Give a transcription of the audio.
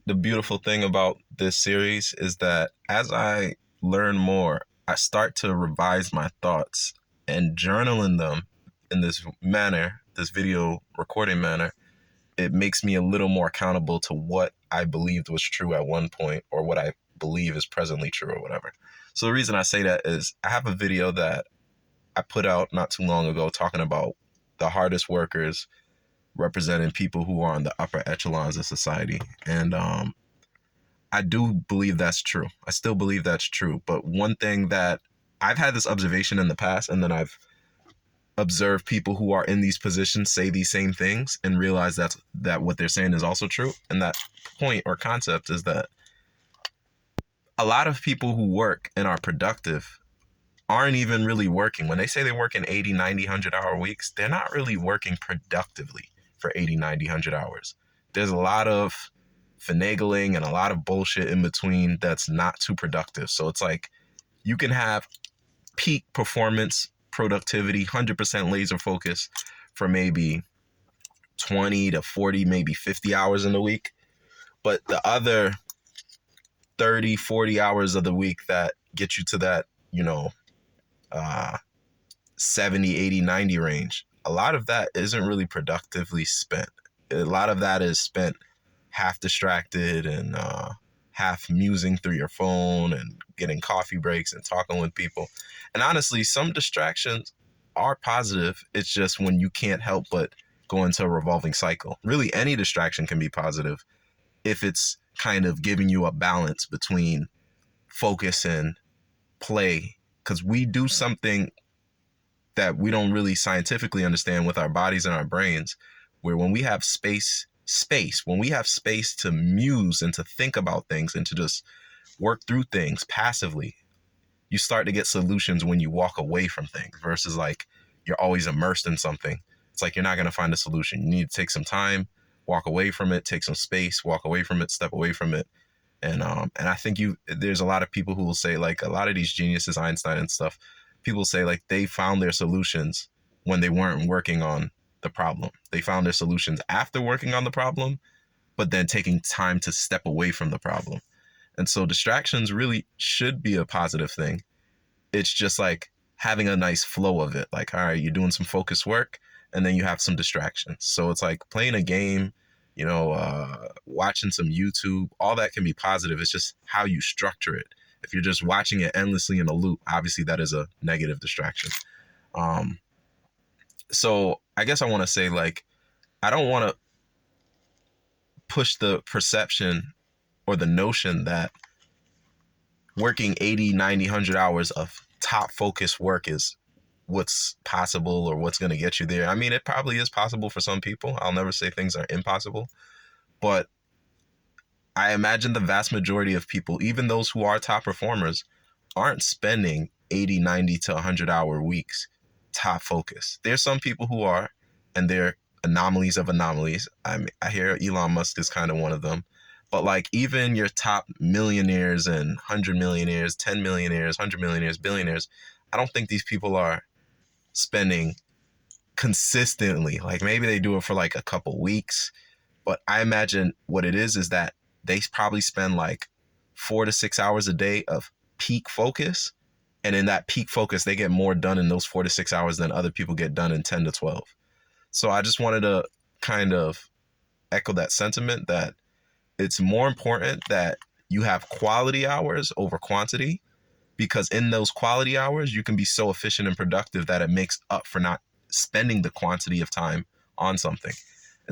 The beautiful thing about this series is that as I learn more, I start to revise my thoughts and journaling them in this manner, this video recording manner. It makes me a little more accountable to what I believed was true at one point or what I believe is presently true or whatever. So the reason I say that is I have a video that I put out not too long ago talking about the hardest workers representing people who are on the upper echelons of society. And I do believe that's true. I still believe that's true. But one thing that I've had this observation in the past, and then I've observed people who are in these positions say these same things and realize that what they're saying is also true. And that point or concept is that a lot of people who work and are productive aren't even really working. When they say they work in 80, 90, 100-hour weeks, they're not really working productively for 80, 90, 100 hours. There's a lot of finagling and a lot of bullshit in between that's not too productive. So it's like you can have peak performance, productivity, 100% laser focus for maybe 20 to 40, maybe 50 hours in the week. But the other 30, 40 hours of the week that get you to that, uh, 70, 80, 90 range, a lot of that isn't really productively spent. A lot of that is spent half distracted and half musing through your phone and getting coffee breaks and talking with people. And honestly, some distractions are positive. It's just when you can't help but go into a revolving cycle. Really, any distraction can be positive if it's kind of giving you a balance between focus and play. Because we do something that we don't really scientifically understand with our bodies and our brains, where when we have when we have space to muse and to think about things and to just work through things passively, you start to get solutions when you walk away from things versus like you're always immersed in something. It's like you're not going to find a solution. You need to take some time, walk away from it, take some space, walk away from it, step away from it. And I think there's a lot of people who will say, like, a lot of these geniuses, Einstein and stuff, people say like they found their solutions when they weren't working on the problem. They found their solutions after working on the problem, but then taking time to step away from the problem. And so distractions really should be a positive thing. It's just like having a nice flow of it. Like, all right, you're doing some focused work and then you have some distractions. So it's like playing a game, watching some YouTube, all that can be positive. It's just how you structure it. If you're just watching it endlessly in a loop, obviously that is a negative distraction. Um, so I guess I want to say, like, I don't want to push the perception or the notion that working 80, 90, 100 hours of top focus work is what's possible or what's going to get you there. I mean, it probably is possible for some people. I'll never say things are impossible, but I imagine the vast majority of people, even those who are top performers, aren't spending 80, 90 to 100-hour weeks top focus. There's some people who are, and they're anomalies of anomalies. I hear Elon Musk is kind of one of them. But like even your top millionaires and 100 millionaires, 10 millionaires, 100 millionaires, billionaires, I don't think these people are spending consistently. Like maybe they do it for like a couple weeks, but I imagine what it is that they probably spend like 4 to 6 hours a day of peak focus. And in that peak focus, they get more done in those 4 to 6 hours than other people get done in 10 to 12. So I just wanted to kind of echo that sentiment that it's more important that you have quality hours over quantity, because in those quality hours, you can be so efficient and productive that it makes up for not spending the quantity of time on something.